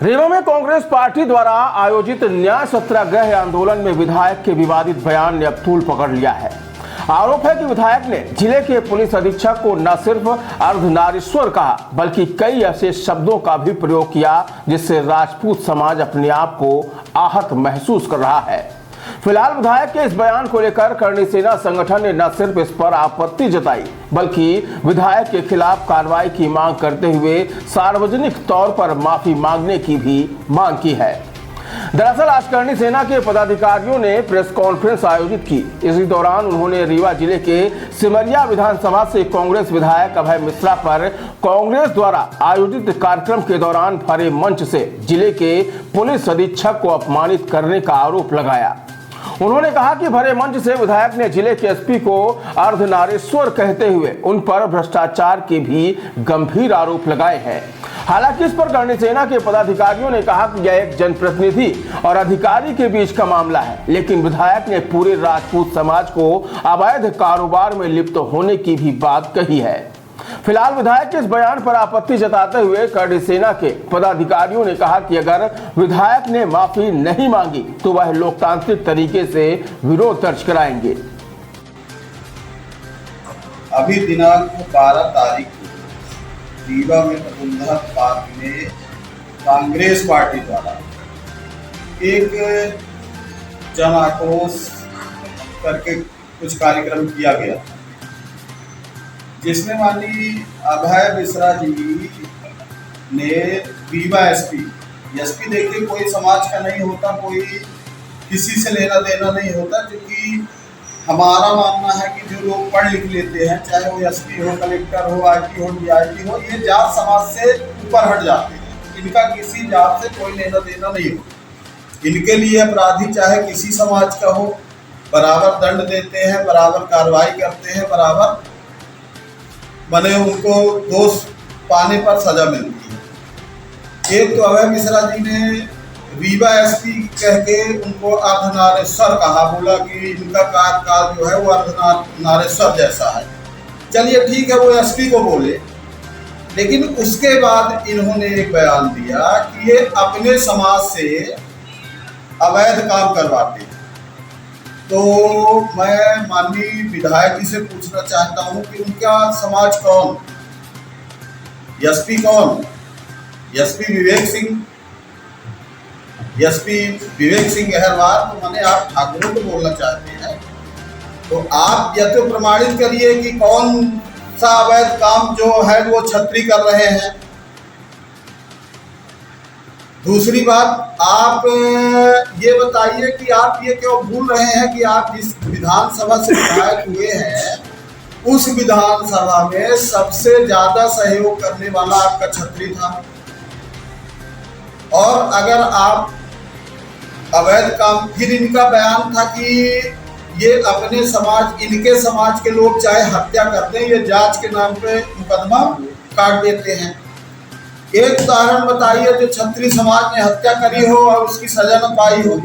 रीवा में कांग्रेस पार्टी द्वारा आयोजित न्याय सत्याग्रह आंदोलन में विधायक के विवादित बयान ने अब तूल पकड़ लिया है। आरोप है कि विधायक ने जिले के पुलिस अधीक्षक को न सिर्फ अर्धनारीश्वर कहा बल्कि कई ऐसे शब्दों का भी प्रयोग किया जिससे राजपूत समाज अपने आप को आहत महसूस कर रहा है। फिलहाल विधायक के इस बयान को लेकर करणी सेना संगठन ने न सिर्फ इस पर आपत्ति जताई बल्कि विधायक के खिलाफ कार्रवाई की मांग करते हुए सार्वजनिक तौर पर माफी मांगने की भी मांग की है। दरअसल आज करणी सेना के पदाधिकारियों ने प्रेस कॉन्फ्रेंस आयोजित की। इसी दौरान उन्होंने रीवा जिले के सिमरिया विधानसभा से कांग्रेस विधायक अभय मिश्रा पर कांग्रेस द्वारा आयोजित कार्यक्रम के दौरान भरे मंच से जिले के पुलिस अधीक्षक को अपमानित करने का आरोप लगाया। उन्होंने कहा कि भरे मंच से विधायक ने जिले के एसपी को अर्धनारीश्वर कहते हुए उन पर भ्रष्टाचार के भी गंभीर आरोप लगाए हैं। हालांकि इस पर करणी सेना के पदाधिकारियों ने कहा कि यह एक जनप्रतिनिधि और अधिकारी के बीच का मामला है, लेकिन विधायक ने पूरे राजपूत समाज को अवैध कारोबार में लिप्त होने की भी बात कही है। फिलहाल विधायक के इस बयान पर आपत्ति जताते हुए करणी सेना के पदाधिकारियों ने कहा कि अगर विधायक ने माफी नहीं मांगी तो वह लोकतांत्रिक तरीके से विरोध दर्ज कराएंगे। अभी दिनांक 12 तारीख को रीवा में वसुंधरा पार्क में कांग्रेस पार्टी द्वारा एक जन आक्रोश करके कुछ कार्यक्रम किया गया जिसमें माननीय अभय मिश्रा जी ने रीवा एसपी देखिए कोई समाज का नहीं होता, कोई किसी से लेना देना नहीं होता, क्योंकि हमारा मानना है कि जो लोग पढ़ लिख लेते हैं चाहे वो एसपी हो, कलेक्टर हो, आईटी हो, डीआईटी हो, ये जात समाज से ऊपर हट जाते हैं। इनका किसी जात से कोई लेना देना नहीं होता। इनके लिए अपराधी चाहे किसी समाज का हो बराबर दंड देते हैं, बराबर कार्रवाई करते हैं, बराबर बने उनको दोष पाने पर सजा मिलती है। एक तो अभय मिश्रा जी ने रीवा एसपी कह के उनको अर्धनारीश्वर कहा, बोला कि इनका कार्यकाल जो है वो अर्धनारीश्वर जैसा है। चलिए ठीक है, वो एसपी को बोले, लेकिन उसके बाद इन्होंने एक बयान दिया कि ये अपने समाज से अवैध काम करवाते हैं। तो मैं माननीय विधायक जी से पूछना चाहता हूं कि उनका समाज कौन, एसपी कौन, एसपी विवेक सिंह अहरवार, तो मैंने आप ठाकुरों को बोलना चाहते हैं तो आप या तो प्रमाणित करिए कि कौन सा अवैध काम जो है वो छत्री कर रहे हैं। दूसरी बात, आप ये बताइए कि आप ये क्यों भूल रहे हैं कि आप जिस विधानसभा से विधायक हुए हैं उस विधानसभा में सबसे ज्यादा सहयोग करने वाला आपका छत्री था। और अगर आप अवैध काम, फिर इनका बयान था कि ये अपने समाज, इनके समाज के लोग चाहे हत्या करते हैं, ये जांच के नाम पे मुकदमा काट देते हैं। एक उदाहरण बताइए जो छत्री समाज ने हत्या करी हो और उसकी सजा न पाई हो,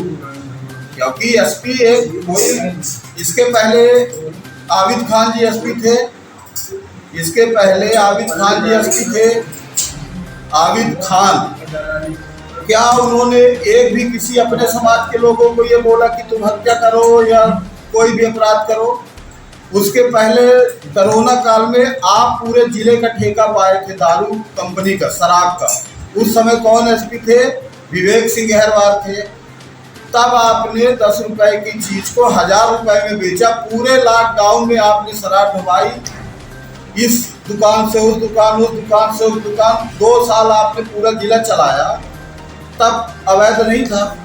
क्योंकि एसपी एक कोई, इसके पहले आबिद खान जी एसपी थे, इसके पहले आबिद खान जी एसपी थे। आबिद खान, क्या उन्होंने एक भी किसी अपने समाज के लोगों को ये बोला कि तुम हत्या करो या कोई भी अपराध करो? उसके पहले कोरोना काल में आप पूरे जिले का ठेका पाए थे दारू कंपनी का, शराब का। उस समय कौन एसपी थे? विवेक सिंह अहरवार थे। तब आपने 10 रुपए की चीज को 1000 रुपए में बेचा। पूरे लॉकडाउन में आपने शराब ढुलाई, इस दुकान से उस दुकान, उस दुकान से उस दुकान। 2 साल आपने पूरा जिला चलाया, तब अवैध नहीं था।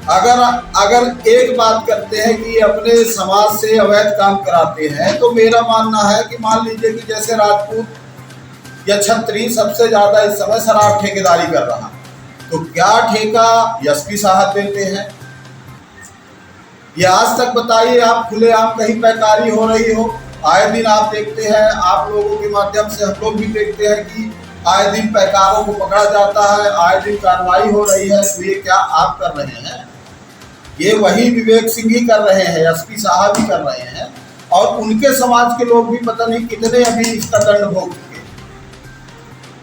अगर एक बात करते हैं कि अपने समाज से अवैध काम कराते हैं, तो मेरा मानना है कि मान लीजिए कि जैसे राजपूत या छत्री सबसे ज्यादा इस समय शराब ठेकेदारी कर रहा, तो क्या ठेका एसपी साहब देते हैं? ये आज तक बताइए, आप खुलेआम कहीं पैकारी हो रही हो? आए दिन आप देखते हैं, आप लोगों के माध्यम से हम लोग भी देखते हैं कि आए दिन पैकारों को पकड़ा जाता है, आए दिन कार्रवाई हो रही है। तो ये क्या आप कर रहे हैं? ये वही विवेक सिंह ही कर रहे हैं, एसपी साहब ही कर रहे हैं, और उनके समाज के लोग भी पता नहीं कितने अभी इसका दंड भोग चुके।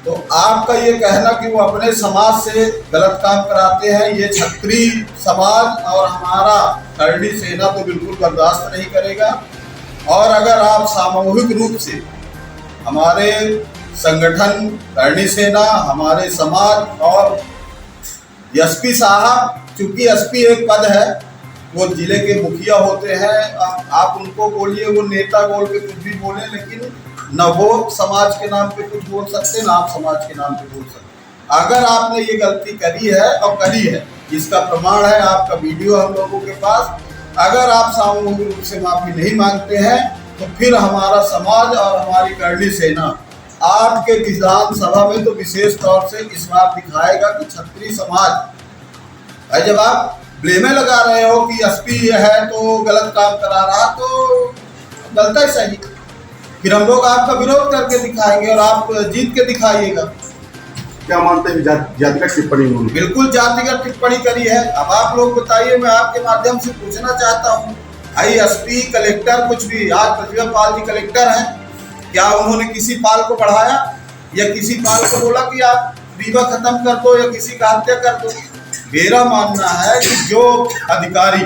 तो आपका ये कहना कि वो अपने समाज से गलत काम कराते हैं, ये छत्री समाज और हमारा करणी सेना तो बिल्कुल बर्दाश्त नहीं करेगा। और अगर आप सामूहिक रूप से हमारे संगठन करणी सेना, हमारे समाज और एसपी साहब, चूंकि एसपी एक पद है, वो जिले के मुखिया होते हैं, आप उनको बोलिए, वो नेता बोल के कुछ भी बोले, लेकिन न वो समाज के नाम पे कुछ बोल सकते, ना आप समाज के नाम पे बोल सकते। अगर आपने ये गलती करी है और करी है, इसका प्रमाण है आपका वीडियो हम लोगों के पास। अगर आप सामूहिक रूप से माफी नहीं मांगते हैं तो फिर हमारा समाज और हमारी करणी सेना आपके विधानसभा में तो विशेष तौर से इस बात दिखाएगा कि क्षत्रिय समाज है। जब आप ब्लेमे लगा रहे हो कि एसपी ये है तो गलत काम करा रहा, तो गलत ही सही, फिर हम लोग आपका विरोध करके दिखाएंगे और आप जीत के दिखाइएगा। क्या मानते हैं जातिगत टिप्पणी उन्होंने? बिल्कुल जातिगत टिप्पणी करी है। अब आप लोग बताइए, मैं आपके माध्यम से पूछना चाहता हूँ, भाई एसपी, कलेक्टर, कुछ भी, आज प्रतिभा पाल जी कलेक्टर हैं, क्या उन्होंने किसी पाल को बढ़ाया या किसी पाल को बोला कि आप विवाह खत्म कर दो या किसी का हत्या कर दो? मेरा मानना है कि जो अधिकारी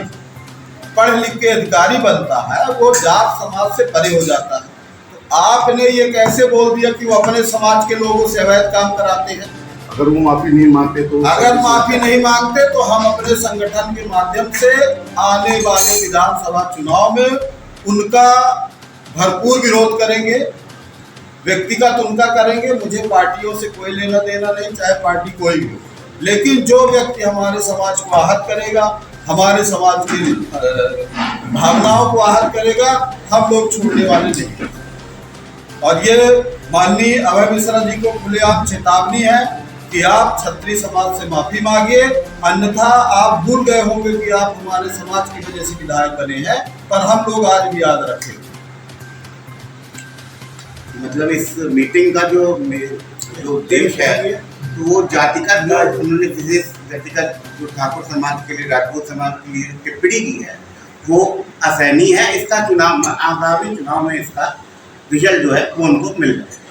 पढ़ लिख के अधिकारी बनता है वो जात समाज से परे हो जाता है। तो आपने ये कैसे बोल दिया कि वो अपने समाज के लोगों से अवैध काम कराते हैं? अगर वो माफी नहीं मांगते तो? अगर माफी नहीं मांगते तो हम अपने संगठन के माध्यम से आने वाले विधानसभा चुनाव में उनका भरपूर विरोध करेंगे, व्यक्तिगत उनका करेंगे। मुझे पार्टियों से कोई लेना देना नहीं, चाहे पार्टी कोई भी हो, लेकिन जो व्यक्ति हमारे समाज को आहत करेगा, हमारे समाज की भावनाओं को आहत करेगा, हम लोग छोड़ने वाले नहीं। और ये माननीय अभय मिश्रा जी को खुलेआम चेतावनी है कि आप क्षत्रिय समाज से माफी मांगिए, अन्यथा आप भूल गए होंगे कि आप हमारे समाज की वजह से विधायक बने हैं, पर हम लोग आज भी याद रखेंगे। मतलब इस मीटिंग का जो उद्देश्य है तो वो जातिगत जो उन्होंने विशेष जातिगत जो ठाकुर समाज के लिए, राजपूत समाज के लिए टिप्पणी की है वो असहनीय है। इसका चुनाव, आगामी चुनाव में इसका रिजल्ट जो है वो उनको मिल जाए।